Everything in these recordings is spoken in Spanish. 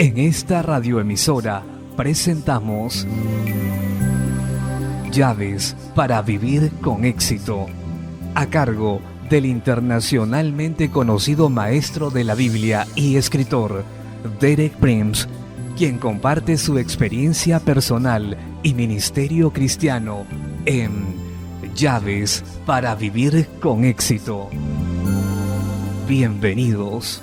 En esta radioemisora presentamos Llaves para vivir con éxito, a cargo del internacionalmente conocido maestro de la Biblia y escritor Derek Prince, quien comparte su experiencia personal y ministerio cristiano en Llaves para vivir con éxito. Bienvenidos.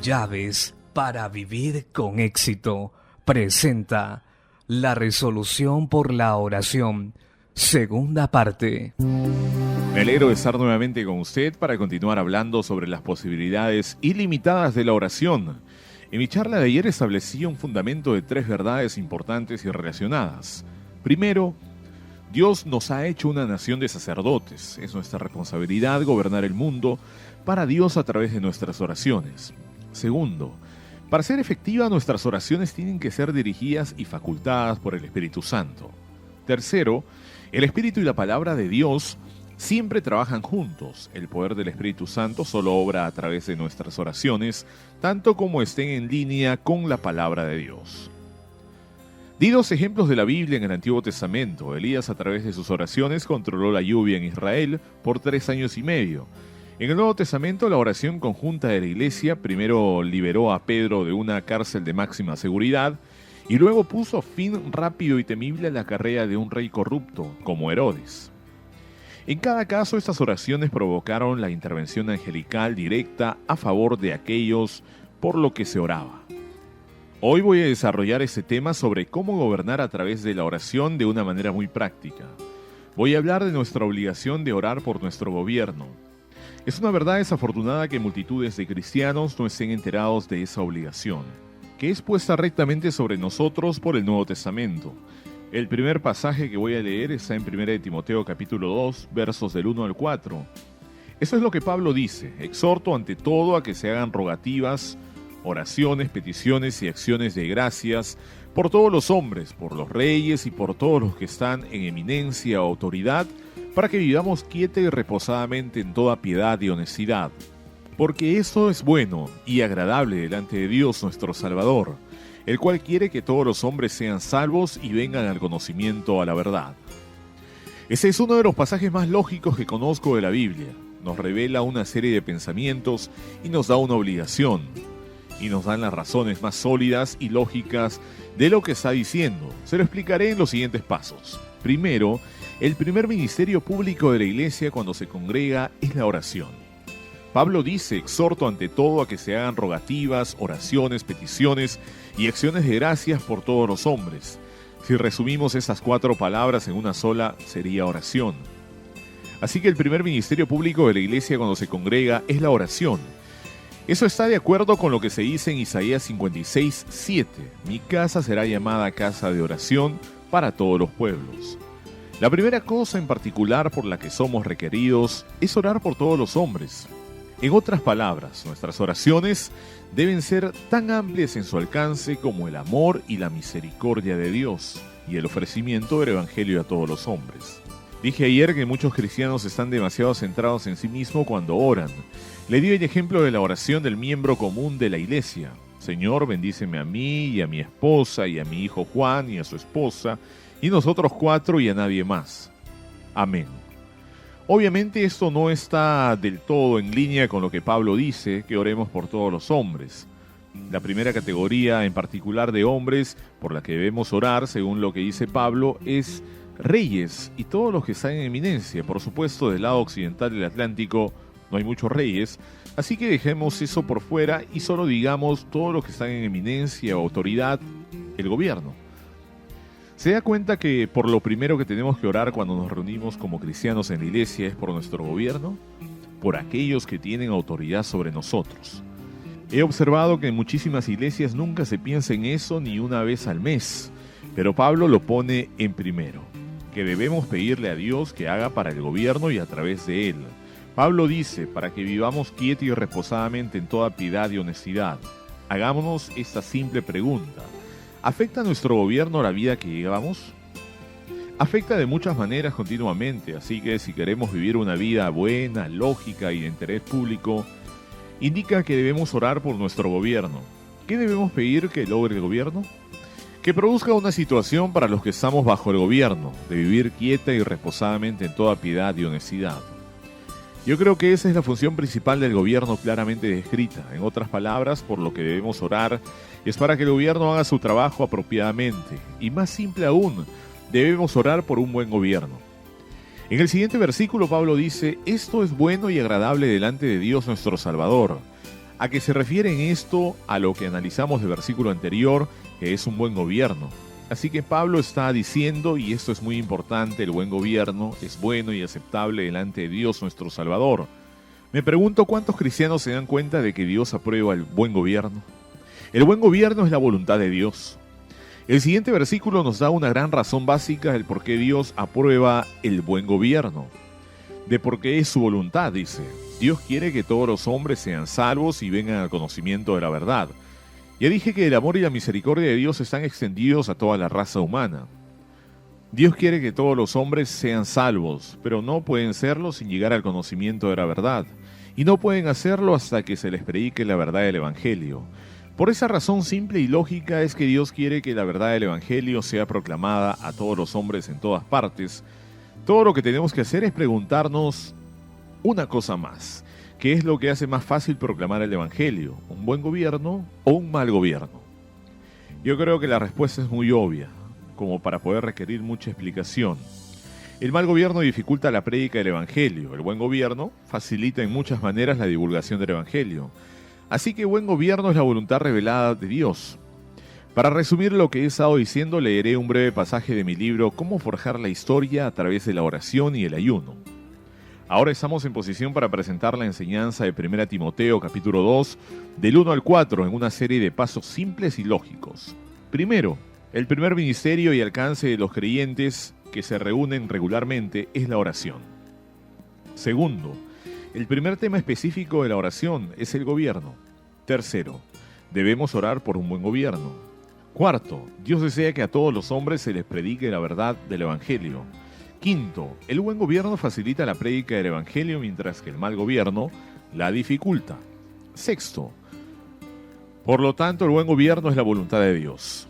Llaves para vivir con éxito presenta la resolución por la oración, segunda parte. Me alegro de estar nuevamente con usted para continuar hablando sobre las posibilidades ilimitadas de la oración. En mi charla de ayer establecí un fundamento de 3 verdades importantes y relacionadas. Primero, Dios nos ha hecho una nación de sacerdotes. Es nuestra responsabilidad gobernar el mundo para Dios a través de nuestras oraciones. Segundo, para ser efectivas nuestras oraciones tienen que ser dirigidas y facultadas por el Espíritu Santo. Tercero, el Espíritu y la palabra de Dios siempre trabajan juntos. El poder del Espíritu Santo solo obra a través de nuestras oraciones, tanto como estén en línea con la palabra de Dios. Di 2 ejemplos de la Biblia en el Antiguo Testamento. Elías, a través de sus oraciones, controló la lluvia en Israel por 3 años y medio. En el Nuevo Testamento, la oración conjunta de la Iglesia primero liberó a Pedro de una cárcel de máxima seguridad y luego puso fin rápido y temible a la carrera de un rey corrupto, como Herodes. En cada caso, estas oraciones provocaron la intervención angelical directa a favor de aquellos por lo que se oraba. Hoy voy a desarrollar este tema sobre cómo gobernar a través de la oración de una manera muy práctica. Voy a hablar de nuestra obligación de orar por nuestro gobierno. Es una verdad desafortunada que multitudes de cristianos no estén enterados de esa obligación, que es puesta rectamente sobre nosotros por el Nuevo Testamento. El primer pasaje que voy a leer está en 1 Timoteo capítulo 2, versos del 1 al 4. Eso es lo que Pablo dice: exhorto ante todo a que se hagan rogativas, oraciones, peticiones y acciones de gracias por todos los hombres, por los reyes y por todos los que están en eminencia o autoridad, para que vivamos quieta y reposadamente en toda piedad y honestidad. Porque esto es bueno y agradable delante de Dios nuestro Salvador, el cual quiere que todos los hombres sean salvos y vengan al conocimiento a la verdad. Ese es uno de los pasajes más lógicos que conozco de la Biblia. Nos revela una serie de pensamientos y nos da una obligación. Y nos dan las razones más sólidas y lógicas de lo que está diciendo. Se lo explicaré en los siguientes pasos. Primero, el primer ministerio público de la Iglesia cuando se congrega es la oración. Pablo dice: exhorto ante todo a que se hagan rogativas, oraciones, peticiones y acciones de gracias por todos los hombres. Si resumimos esas 4 palabras en una sola, sería oración. Así que el primer ministerio público de la Iglesia cuando se congrega es la oración. Eso está de acuerdo con lo que se dice en Isaías 56, 7. Mi casa será llamada casa de oración para todos los pueblos. La primera cosa en particular por la que somos requeridos es orar por todos los hombres. En otras palabras, nuestras oraciones deben ser tan amplias en su alcance como el amor y la misericordia de Dios y el ofrecimiento del Evangelio a todos los hombres. Dije ayer que muchos cristianos están demasiado centrados en sí mismos cuando oran. Le di el ejemplo de la oración del miembro común de la Iglesia. Señor, bendíceme a mí y a mi esposa y a mi hijo Juan y a su esposa y nosotros 4 y a nadie más. Amén. Obviamente esto no está del todo en línea con lo que Pablo dice, que oremos por todos los hombres. La primera categoría en particular de hombres por la que debemos orar, según lo que dice Pablo, es reyes y todos los que están en eminencia. Por supuesto, del lado occidental del Atlántico no hay muchos reyes, así que dejemos eso por fuera y solo digamos todos los que están en eminencia o autoridad, el gobierno. ¿Se da cuenta que por lo primero que tenemos que orar cuando nos reunimos como cristianos en la iglesia es por nuestro gobierno? Por aquellos que tienen autoridad sobre nosotros. He observado que en muchísimas iglesias nunca se piensa en eso ni una vez al mes, pero Pablo lo pone en primero, que debemos pedirle a Dios que haga para el gobierno y a través de él. Pablo dice, para que vivamos quietos y reposadamente en toda piedad y honestidad. Hagámonos esta simple pregunta: ¿afecta a nuestro gobierno la vida que llevamos? afecta de muchas maneras continuamente, así que si queremos vivir una vida buena, lógica y de interés público, indica que debemos orar por nuestro gobierno. ¿Qué debemos pedir que logre el gobierno? Que produzca una situación para los que estamos bajo el gobierno, de vivir quieta y reposadamente en toda piedad y honestidad. Yo creo que esa es la función principal del gobierno claramente descrita. En otras palabras, por lo que debemos orar es para que el gobierno haga su trabajo apropiadamente. Y más simple aún, debemos orar por un buen gobierno. En el siguiente versículo Pablo dice, esto es bueno y agradable delante de Dios nuestro Salvador. ¿A qué se refiere en esto a lo que analizamos del versículo anterior, que es un buen gobierno? Así que Pablo está diciendo, y esto es muy importante, el buen gobierno es bueno y aceptable delante de Dios nuestro Salvador. Me pregunto cuántos cristianos se dan cuenta de que Dios aprueba el buen gobierno. El buen gobierno es la voluntad de Dios. El siguiente versículo nos da una gran razón básica del por qué Dios aprueba el buen gobierno. De por qué es su voluntad, dice. Dios quiere que todos los hombres sean salvos y vengan al conocimiento de la verdad. Ya dije que el amor y la misericordia de Dios están extendidos a toda la raza humana. Dios quiere que todos los hombres sean salvos, pero no pueden serlo sin llegar al conocimiento de la verdad. Y no pueden hacerlo hasta que se les predique la verdad del Evangelio. Por esa razón simple y lógica es que Dios quiere que la verdad del Evangelio sea proclamada a todos los hombres en todas partes. Todo lo que tenemos que hacer es preguntarnos una cosa más. ¿Qué es lo que hace más fácil proclamar el Evangelio? ¿Un buen gobierno o un mal gobierno? Yo creo que la respuesta es muy obvia, como para poder requerir mucha explicación. El mal gobierno dificulta la prédica del Evangelio. El buen gobierno facilita en muchas maneras la divulgación del Evangelio. Así que buen gobierno es la voluntad revelada de Dios. Para resumir lo que he estado diciendo, leeré un breve pasaje de mi libro Cómo forjar la historia a través de la oración y el ayuno. Ahora estamos en posición para presentar la enseñanza de 1 Timoteo capítulo 2, del 1 al 4, en una serie de pasos simples y lógicos. Primero, el primer ministerio y alcance de los creyentes que se reúnen regularmente es la oración. Segundo, el primer tema específico de la oración es el gobierno. Tercero, debemos orar por un buen gobierno. Cuarto, Dios desea que a todos los hombres se les predique la verdad del Evangelio. Quinto, el buen gobierno facilita la prédica del Evangelio mientras que el mal gobierno la dificulta. Sexto, por lo tanto el buen gobierno es la voluntad de Dios.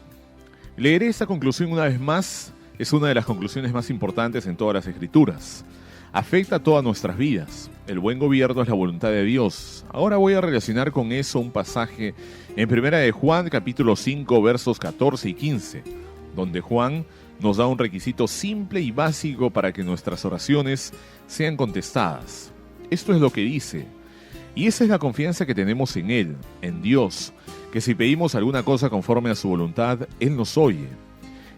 Leeré esta conclusión una vez más, es una de las conclusiones más importantes en todas las Escrituras. Afecta a todas nuestras vidas. El buen gobierno es la voluntad de Dios. Ahora voy a relacionar con eso un pasaje en 1 de Juan capítulo 5 versos 14 y 15, donde Juan nos da un requisito simple y básico para que nuestras oraciones sean contestadas. Esto es lo que dice, y esa es la confianza que tenemos en Él, en Dios, que si pedimos alguna cosa conforme a su voluntad, Él nos oye.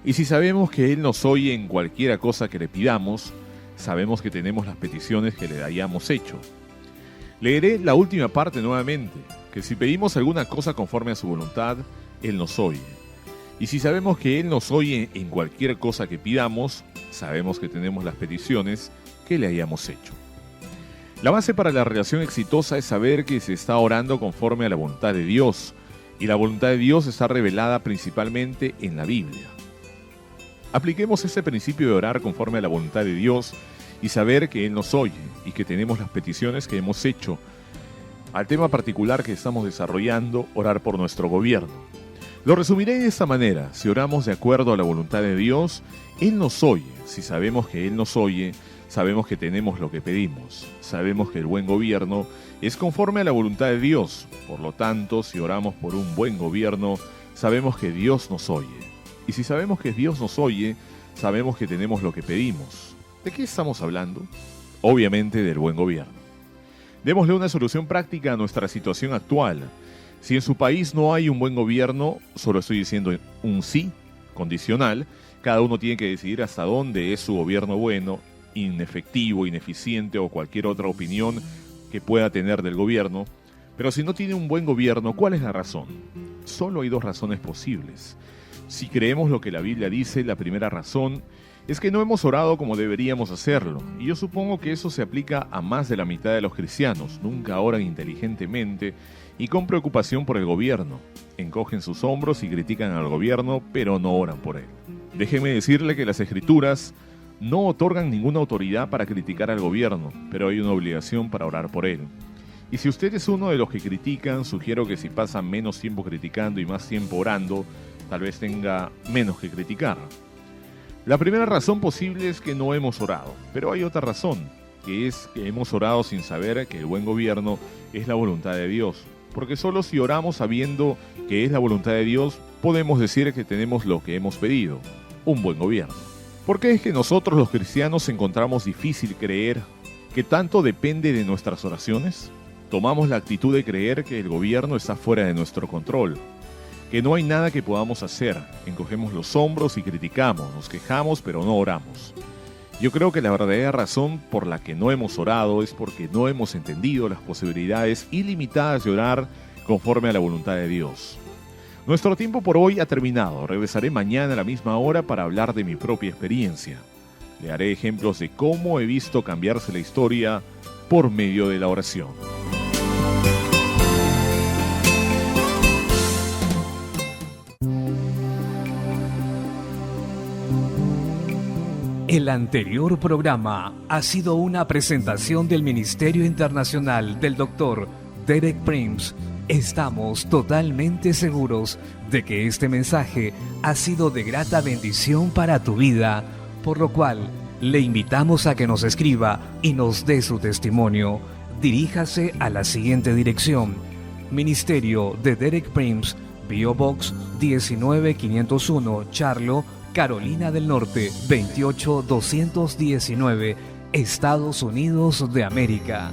Y si sabemos que Él nos oye en cualquiera cosa que le pidamos, sabemos que tenemos las peticiones que le hayamos hecho. Leeré la última parte nuevamente, que si pedimos alguna cosa conforme a su voluntad, Él nos oye. Y si sabemos que Él nos oye en cualquier cosa que pidamos, sabemos que tenemos las peticiones que le hayamos hecho. La base para la relación exitosa es saber que se está orando conforme a la voluntad de Dios, y la voluntad de Dios está revelada principalmente en la Biblia. Apliquemos ese principio de orar conforme a la voluntad de Dios y saber que Él nos oye y que tenemos las peticiones que hemos hecho. Al tema particular que estamos desarrollando, orar por nuestro gobierno. Lo resumiré de esta manera: si oramos de acuerdo a la voluntad de Dios, Él nos oye. Si sabemos que Él nos oye, sabemos que tenemos lo que pedimos. Sabemos que el buen gobierno es conforme a la voluntad de Dios. Por lo tanto, si oramos por un buen gobierno, sabemos que Dios nos oye. Y si sabemos que Dios nos oye, sabemos que tenemos lo que pedimos. ¿De qué estamos hablando? Obviamente del buen gobierno. Démosle una solución práctica a nuestra situación actual. Si en su país no hay un buen gobierno, solo estoy diciendo un sí condicional, cada uno tiene que decidir hasta dónde es su gobierno bueno, inefectivo, ineficiente o cualquier otra opinión que pueda tener del gobierno. Pero si no tiene un buen gobierno, ¿cuál es la razón? Solo hay dos razones posibles. Si creemos lo que la Biblia dice, la primera razón es que no hemos orado como deberíamos hacerlo. Y yo supongo que eso se aplica a más de la mitad de los cristianos. Nunca oran inteligentemente y con preocupación por el gobierno. Encogen sus hombros y critican al gobierno, pero no oran por él. Déjeme decirle que las Escrituras no otorgan ninguna autoridad para criticar al gobierno, pero hay una obligación para orar por él. Y si usted es uno de los que critican, sugiero que si pasa menos tiempo criticando y más tiempo orando, tal vez tenga menos que criticar. La primera razón posible es que no hemos orado, pero hay otra razón, que es que hemos orado sin saber que el buen gobierno es la voluntad de Dios. Porque solo si oramos sabiendo que es la voluntad de Dios, podemos decir que tenemos lo que hemos pedido, un buen gobierno. ¿Por qué es que nosotros los cristianos encontramos difícil creer que tanto depende de nuestras oraciones? Tomamos la actitud de creer que el gobierno está fuera de nuestro control, que no hay nada que podamos hacer, encogemos los hombros y criticamos, nos quejamos pero no oramos. Yo creo que la verdadera razón por la que no hemos orado es porque no hemos entendido las posibilidades ilimitadas de orar conforme a la voluntad de Dios. Nuestro tiempo por hoy ha terminado. Regresaré mañana a la misma hora para hablar de mi propia experiencia. Le haré ejemplos de cómo he visto cambiarse la historia por medio de la oración. El anterior programa ha sido una presentación del Ministerio Internacional del Dr. Derek Prince. Estamos totalmente seguros de que este mensaje ha sido de grata bendición para tu vida, por lo cual le invitamos a que nos escriba y nos dé su testimonio. Diríjase a la siguiente dirección: Ministerio de Derek Prince, P.O. Box 19501, Charlotte, Carolina del Norte 28219, Estados Unidos de América.